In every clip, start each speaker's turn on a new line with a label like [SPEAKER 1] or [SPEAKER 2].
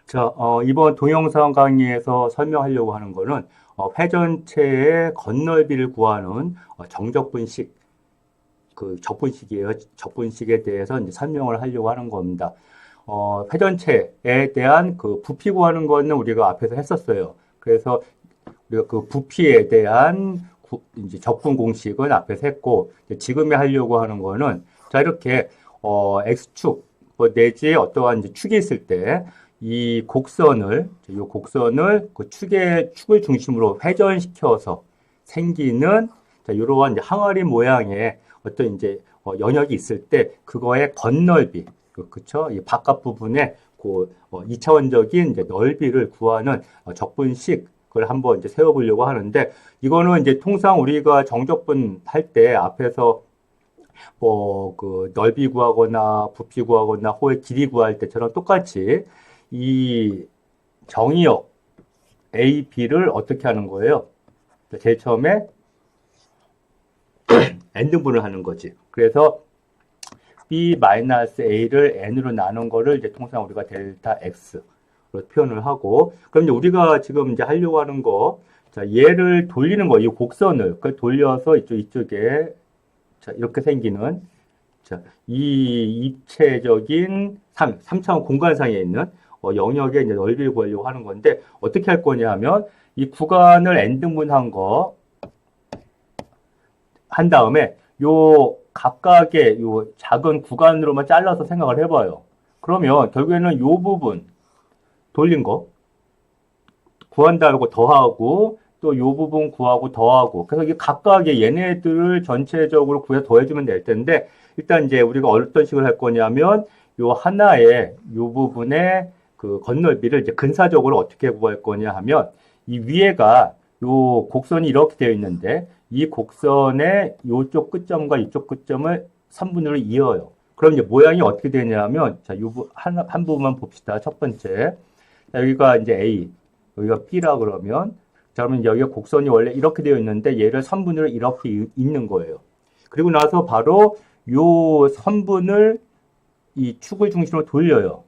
[SPEAKER 1] 자, 이번 동영상 강의에서 설명하려고 하는 거는 회전체의 건널비를 구하는 정적분식, 그 적분식이에요. 적분식에 대해서 이제 설명을 하려고 하는 겁니다. 회전체에 대한 그 부피 구하는 거는 우리가 앞에서 했었어요. 그래서 우리가 그 부피에 대한 이제 적분 공식은 앞에서 했고, 지금에 하려고 하는 거는 자, 이렇게 X축 뭐 내지 어떠한 이제 축이 있을 때 이 곡선을 그 축을 중심으로 회전시켜서 생기는 자, 이러한 이제 항아리 모양의 어떤 이제 영역이 있을 때 그거의 건널비, 그쵸? 이 바깥 부분에 그 2차원적인 이제 넓이를 구하는 적분식을 한번 이제 세워보려고 하는데 이거는 이제 통상 우리가 정적분 할 때 앞에서 뭐 그 넓이 구하거나 부피 구하거나 호의 길이 구할 때처럼 똑같이 이 정의역 A, B를 어떻게 하는 거예요? 제일 처음에 n등분을 하는 거지. 그래서 B-A를 n으로 나눈 거를 이제 통상 우리가 델타 X로 표현을 하고, 그럼 이제 우리가 지금 이제 하려고 하는 거, 자, 얘를 돌리는 거, 이 곡선을, 그 돌려서 이쪽에, 자, 이렇게 생기는, 자, 이 입체적인 3차원 공간상에 있는 영역의 이제 넓이를 구하려고 하는 건데, 어떻게 할 거냐 하면, 이 구간을 n등분한 거, 한 다음에, 요 각각의 요 작은 구간으로만 잘라서 생각을 해봐요. 그러면 결국에는 요 부분 돌린 거 구한다고 더하고 또 요 부분 구하고 더하고 그래서 이 각각의 얘네들을 전체적으로 구해 더해주면 될 텐데 일단 이제 우리가 어떤 식으로 할 거냐면 요 하나의 요 부분의 그 건널비를 이제 근사적으로 어떻게 구할 거냐 하면 이 위에가 요 곡선이 이렇게 되어 있는데 이 곡선의 이쪽 끝점과 이쪽 끝점을 3분으로 이어요. 그럼 이제 모양이 어떻게 되냐면, 자, 한 부분만 봅시다. 첫 번째. 자, 여기가 이제 A, 여기가 B라 그러면, 자, 그러면 여기가 곡선이 원래 이렇게 되어 있는데, 얘를 3분으로 이렇게 있는 거예요. 그리고 나서 바로 요 선분을 이 축을 중심으로 돌려요.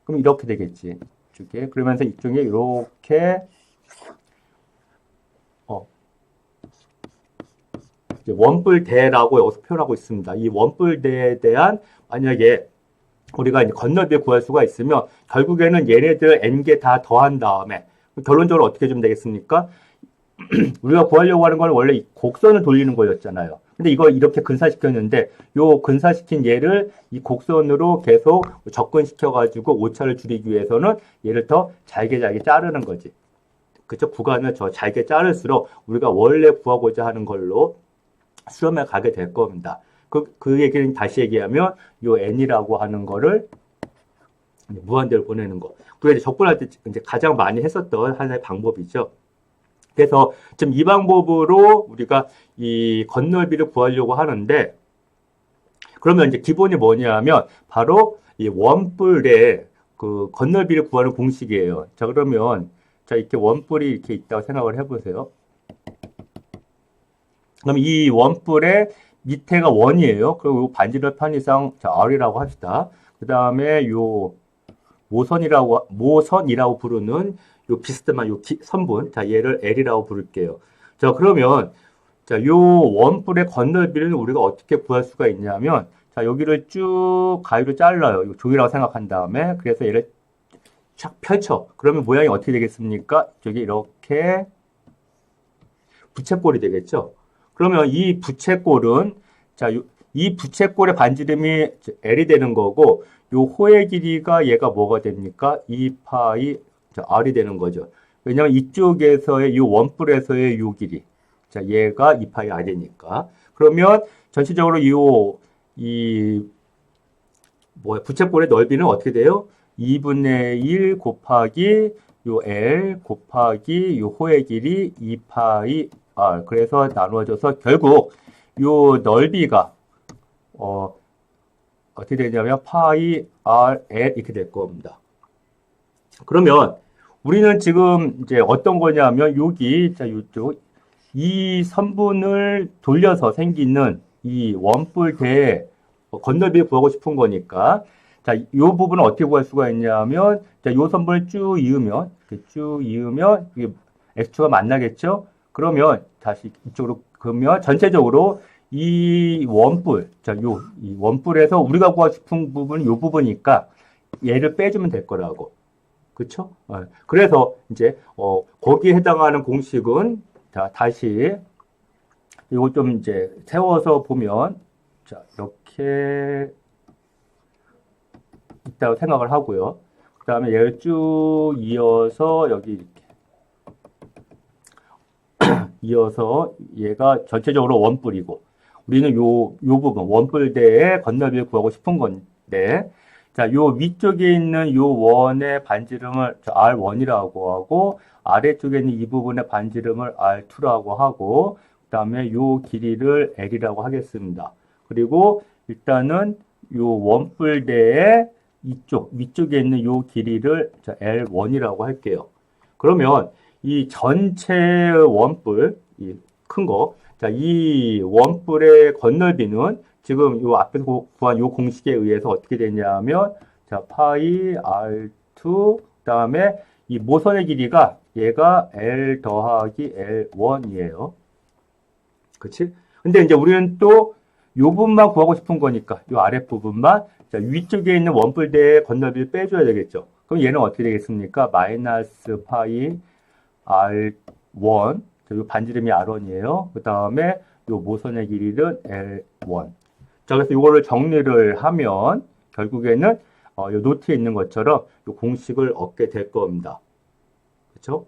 [SPEAKER 1] 그럼 이렇게 되겠지. 이쪽에. 그러면서 이쪽에 이렇게, 어, 원뿔대라고 여기서 표현하고 있습니다. 이 원뿔대에 대한 만약에 우리가 이제 건널비를 구할 수가 있으면 결국에는 얘네들 n개 다 더한 다음에 결론적으로 어떻게 해주면 되겠습니까? 우리가 구하려고 하는 건 원래 이 곡선을 돌리는 거였잖아요. 근데 이거 이렇게 근사시켰는데 요 근사시킨 얘를 이 곡선으로 계속 접근시켜가지고 오차를 줄이기 위해서는 얘를 더 잘게 자르는 거지. 그쵸? 구간을 더 잘게 자를수록 우리가 원래 구하고자 하는 걸로 수렴에 가게 될 겁니다. 그 얘기는 다시 얘기하면 요 n이라고 하는 거를 무한대로 보내는 거. 그게 적분할 때 이제 가장 많이 했었던 하나의 방법이죠. 그래서 지금 이 방법으로 우리가 이 건널비를 구하려고 하는데 그러면 이제 기본이 뭐냐면 바로 이 원뿔의 그 건널비를 구하는 공식이에요. 자, 그러면 자, 이렇게 원뿔이 이렇게 있다고 생각을 해보세요. 그럼 이 원뿔의 밑에가 원이에요. 그리고 반지름 편의상 자, R이라고 합시다. 그 다음에 요 모선이라고 부르는 요 비스듬한 요 선분, 자 얘를 L이라고 부를게요. 자 그러면 자 요 원뿔의 건널비를 우리가 어떻게 구할 수가 있냐면 자 여기를 쭉 가위로 잘라요. 요 종이라고 생각한 다음에 그래서 얘를 쫙 펼쳐. 그러면 모양이 어떻게 되겠습니까? 저기 이렇게 부채꼴이 되겠죠. 그러면 이 부채꼴은 자, 이 부채꼴의 반지름이 L이 되는 거고 요 호의 길이가 얘가 뭐가 됩니까? 2파이 R이 되는 거죠. 왜냐면 이쪽에서의 요 원뿔에서의 요 길이 자, 얘가 2파이 R이니까. 그러면 전체적으로 부채꼴의 넓이는 어떻게 돼요? 2분의 1 곱하기 요 L 곱하기 요 호의 길이 2파이 R. 그래서 나누어져서 결국 요 넓이가 어떻게 되냐면 파이 R L 이렇게 될 겁니다. 그러면 우리는 지금 이제 어떤 거냐면 여기 자 이쪽 이 선분을 돌려서 생기는 이 원뿔 대의 건널비를 구하고 싶은 거니까 자, 요 부분을 어떻게 구할 수가 있냐면, 자, 요 선분을 쭉 이으면, 이렇게 쭉 이으면, 이게 x축가 만나겠죠? 그러면, 다시 이쪽으로 그러면, 전체적으로 이 원뿔, 자, 이 원뿔에서 우리가 구하고 싶은 부분은 요 부분이니까, 얘를 빼주면 될 거라고. 그쵸? 그래서, 이제, 거기에 해당하는 공식은, 자, 다시, 이거 좀 이제 세워서 보면, 자, 이렇게, 있다고 생각을 하고요. 그 다음에 얘를 쭉 이어서 여기 이렇게 이어서 얘가 전체적으로 원뿔이고 우리는 요 부분 원뿔대의 건너비를 구하고 싶은 건데 자, 요 위쪽에 있는 요 원의 반지름을 R1이라고 하고 아래쪽에 있는 이 부분의 반지름을 R2라고 하고 그 다음에 요 길이를 L이라고 하겠습니다. 그리고 일단은 요 원뿔대의 위쪽에 있는 요 길이를 L1이라고 할게요. 그러면 이 전체 원뿔, 이 큰 거, 자, 이 원뿔의 건널비는 지금 요 앞에서 구한 요 공식에 의해서 어떻게 되냐면, 자, 파이 R2, 그 다음에 이 모선의 길이가 얘가 L 더하기 L1이에요. 그치? 근데 이제 우리는 또 요 부분만 구하고 싶은 거니까, 요 아랫부분만 자, 위쪽에 있는 원뿔대의 건너비를 빼줘야 되겠죠. 그럼 얘는 어떻게 되겠습니까? 마이너스 파이 R1. 이 반지름이 R1이에요. 그 다음에 요 모선의 길이는 L1. 자, 그래서 이거를 정리를 하면 결국에는 요 노트에 있는 것처럼 요 공식을 얻게 될 겁니다. 그렇죠?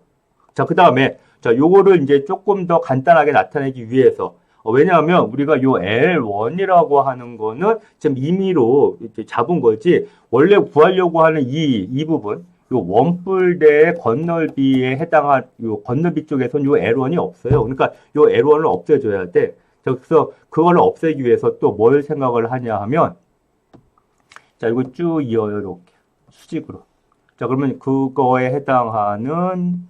[SPEAKER 1] 자, 그 다음에 자, 요거를 이제 조금 더 간단하게 나타내기 위해서 왜냐하면 우리가 요 L1이라고 하는 거는 지금 임의로 이렇게 잡은 거지 원래 구하려고 하는 이 부분 요 원뿔대의 건널비에 해당한 요 건널비 쪽에서는 요 L1이 없어요. 그러니까 요 L1을 없애줘야 돼. 그래서 그거를 없애기 위해서 또 뭘 생각을 하냐 하면 자, 이거 쭉 이어요. 이렇게 수직으로. 자, 그러면 그거에 해당하는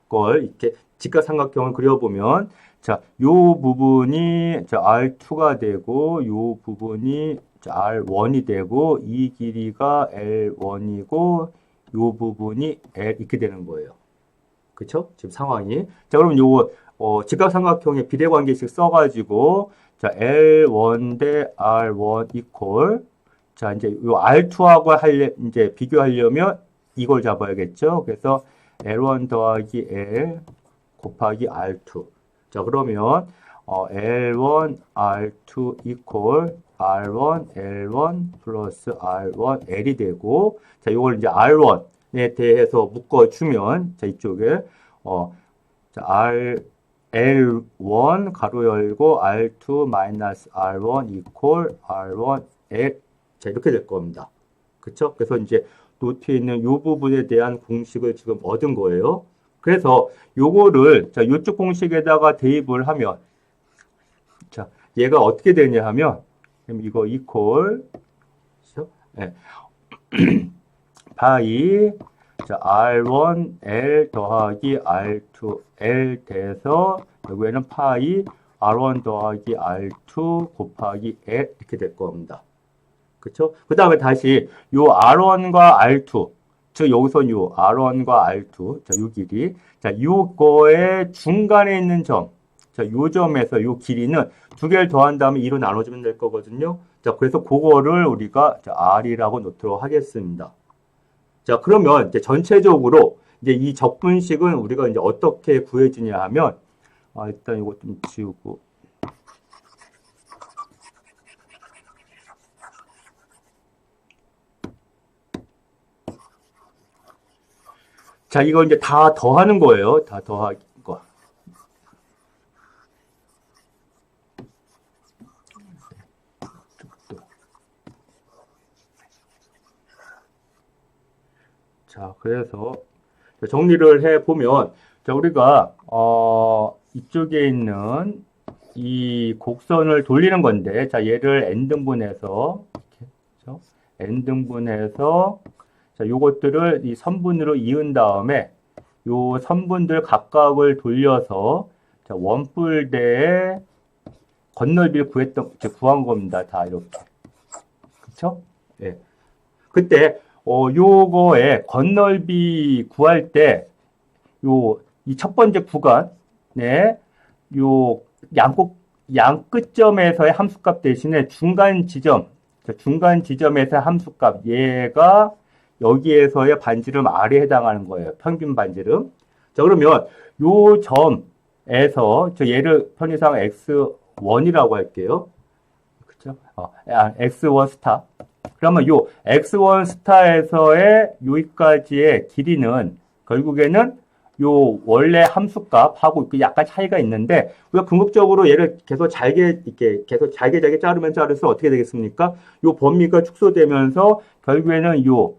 [SPEAKER 1] 걸 이렇게 직각삼각형을 그려보면 자, 요 부분이 자, R2가 되고 요 부분이 자, R1이 되고 이 길이가 L1이고 요 부분이 L 이렇게 되는 거예요. 그쵸? 지금 상황이. 자, 그러면 요거 직각삼각형의 비례관계식 써가지고 자, L1 대 R1 이퀄 자, 이제 요 R2하고 이제 비교하려면 이걸 잡아야겠죠? 그래서 L1 더하기 L 곱하기 R2. 자, 그러면 L1 R2 이퀄 R1 L1 플러스 R1 L이 되고 자, 이걸 이제 R1에 대해서 묶어주면 자, 이쪽에 자, L1 가로 열고 R2 마이너스 R1 이퀄 R1 L 자, 이렇게 될 겁니다. 그쵸? 그래서 이제 노트에 있는 이 부분에 대한 공식을 지금 얻은 거예요. 그래서 요거를 자, 요쪽 공식에다가 대입을 하면 자, 얘가 어떻게 되냐 하면 이거 이퀄 네. 바이 자, R1 L 더하기 R2 L 돼서 여기에는 파이 R1 더하기 R2 곱하기 L 이렇게 될 겁니다. 그쵸? 그 다음에 다시 요 R1과 R2 즉 여기서 요 R1과 R2 자, 요 길이 자, 요거의 중간에 있는 점 자, 요 점에서 요 길이는 두 개를 더한 다음에 2로 나눠주면 될 거거든요. 자, 그래서 그거를 우리가 자, R이라고 놓도록 하겠습니다. 자, 그러면 이제 전체적으로 이제 이 적분식은 우리가 이제 어떻게 구해지냐 하면 일단 이거 좀 지우고 자, 이거 이제 다 더하는 거예요. 다 더하기 거. 자, 그래서 정리를 해 보면 자, 우리가 이쪽에 있는 이 곡선을 돌리는 건데 자, 얘를 n등분해서 이렇게, n등분해서 자, 요것들을 이 선분으로 이은 다음에 요 선분들 각각을 돌려서 자, 원뿔대의 건널비를 구한 겁니다. 다 이렇게. 그쵸? 예. 그때, 요거의 건널비 구할 때, 이 첫 번째 구간에, 요 양 끝점에서의 함수값 대신에 중간 지점에서의 함수값, 얘가 여기에서의 반지름 R에 해당하는 거예요. 평균 반지름. 자, 그러면 요 점에서, 얘를 편의상 X1이라고 할게요. 그쵸? X1 스타. 그러면 요 X1 스타에서의 여기까지의 길이는 결국에는 요 원래 함수값하고 약간 차이가 있는데, 우리가 궁극적으로 얘를 계속 잘게 자르면 자를수록 어떻게 되겠습니까? 요 범위가 축소되면서 결국에는 요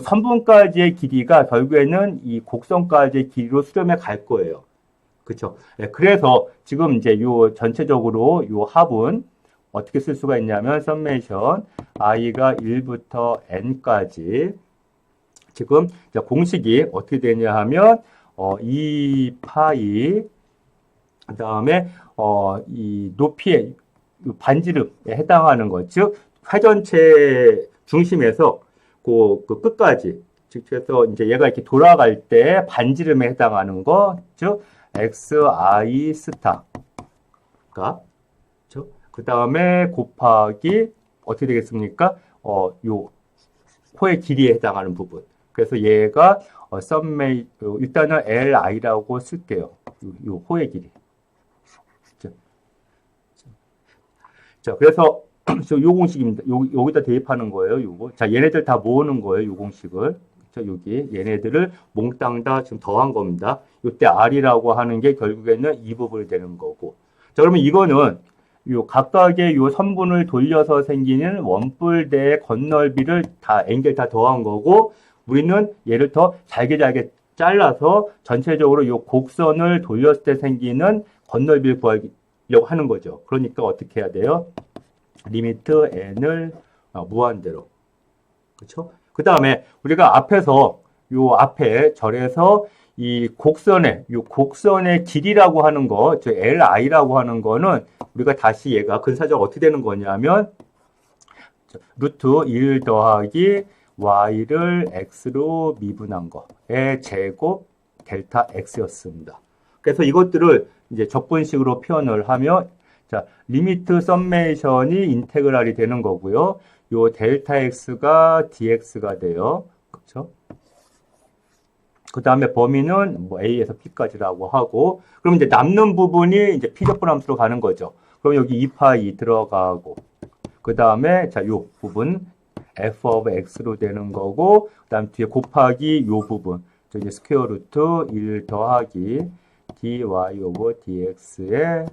[SPEAKER 1] 선분까지의 길이가 결국에는 이 곡선까지의 길이로 수렴해 갈 거예요. 그쵸? 네, 그래서 지금 이제 요 전체적으로 요 합은 어떻게 쓸 수가 있냐면, 서메이션 i가 1부터 n까지 지금 공식이 어떻게 되냐 하면 2파이 그 다음에 이 높이의 반지름에 해당하는 것, 즉 회전체 중심에서 그 끝까지, 즉 그래서 이제 얘가 이렇게 돌아갈 때 반지름에 해당하는 것, 즉 xi 스타가 그 다음에 곱하기 어떻게 되겠습니까? 요 호의 길이에 해당하는 부분. 그래서 얘가 일단은 li라고 쓸게요. 요 호의 길이. 자, 그래서 요 공식입니다. 여기다 대입하는 거예요. 요거. 자, 얘네들 다 모으는 거예요. 요 공식을. 자, 여기 얘네들을 몽땅 다 지금 더한 겁니다. 이때 r이라고 하는 게 결국에는 이 부분이 되는 거고. 자, 그러면 이거는 요 각각의 요 선분을 돌려서 생기는 원뿔대의 건널비를 n개를 다 더한 거고, 우리는 얘를 더 잘게 잘라서 전체적으로 요 곡선을 돌렸을 때 생기는 건널비를 구하려고 하는 거죠. 그러니까 어떻게 해야 돼요? 리미트 n을 무한대로. 그렇죠? 그 다음에 우리가 앞에서 요 앞에 절에서 이 곡선의 길이라고 하는 거, 저 li라고 하는 거는 우리가 다시 얘가 근사적으로 어떻게 되는 거냐면 루트 1 더하기 y를 x로 미분한 거의 제곱 델타 x였습니다. 그래서 이것들을 이제 적분식으로 표현을 하면, 자, 리미트 썸메이션이 인테그랄이 되는 거고요. 요 델타 x가 dx가 돼요. 그렇죠? 그 다음에 범위는 뭐 a에서 p까지라고 하고, 그럼 이제 남는 부분이 이제 p-분 함수로 가는 거죠. 그럼 여기 2파이 들어가고, 그 다음에 자, 요 부분 f of x로 되는 거고, 그 다음 뒤에 곱하기 요 부분, 이제 스퀘어 루트 1 더하기 dy over dx의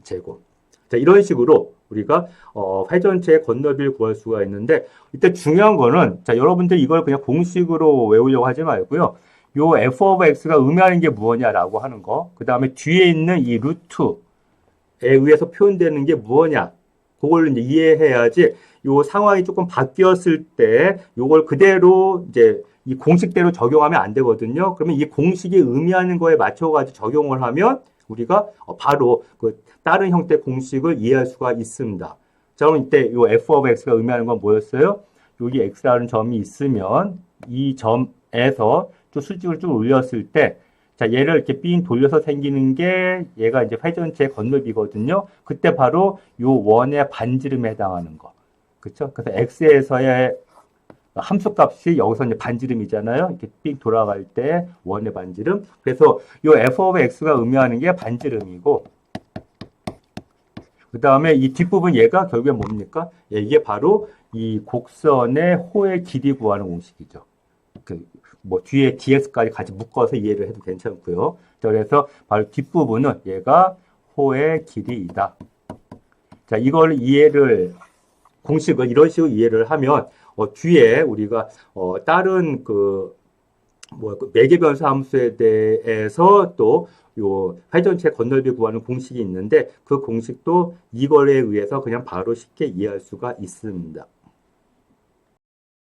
[SPEAKER 1] 제곱. 자, 이런 식으로 우리가 회전체의 건너비를 구할 수가 있는데, 이때 중요한 거는, 자, 여러분들 이걸 그냥 공식으로 외우려고 하지 말고요. 요 f of x가 의미하는 게 무엇냐라고 하는 거, 그 다음에 뒤에 있는 이 루트에 의해서 표현되는 게 무엇냐, 그걸 이제 이해해야지 요 상황이 조금 바뀌었을 때 요걸 그대로 이제 이 공식대로 적용하면 안 되거든요. 그러면 이 공식이 의미하는 거에 맞춰가지고 적용을 하면 우리가 바로 그 다른 형태 공식을 이해할 수가 있습니다. 자, 그럼 이때 요 f of x가 의미하는 건 뭐였어요? 여기 x라는 점이 있으면 이 점에서 또 수직을 쭉 올렸을 때, 자, 얘를 이렇게 삥 돌려서 생기는 게 얘가 이제 회전체 건너비거든요. 그때 바로 요 원의 반지름에 해당하는 거. 그쵸? 그래서 x에서의 함수값이 여기서 이제 반지름이잖아요. 이렇게 삥 돌아갈 때 원의 반지름. 그래서 요 f of x가 의미하는 게 반지름이고, 그 다음에 이 뒷부분 얘가 결국에 뭡니까? 이게 바로 이 곡선의 호의 길이 구하는 공식이죠. 뭐 뒤에 dx까지 같이 묶어서 이해를 해도 괜찮고요. 그래서 바로 뒷부분은 얘가 호의 길이이다. 자, 이걸 공식을 이런 식으로 이해를 하면 뒤에 우리가 다른 매개변수 함수에 대해서 또 요 회전체 건널비 구하는 공식이 있는데, 그 공식도 이거에 의해서 그냥 바로 쉽게 이해할 수가 있습니다.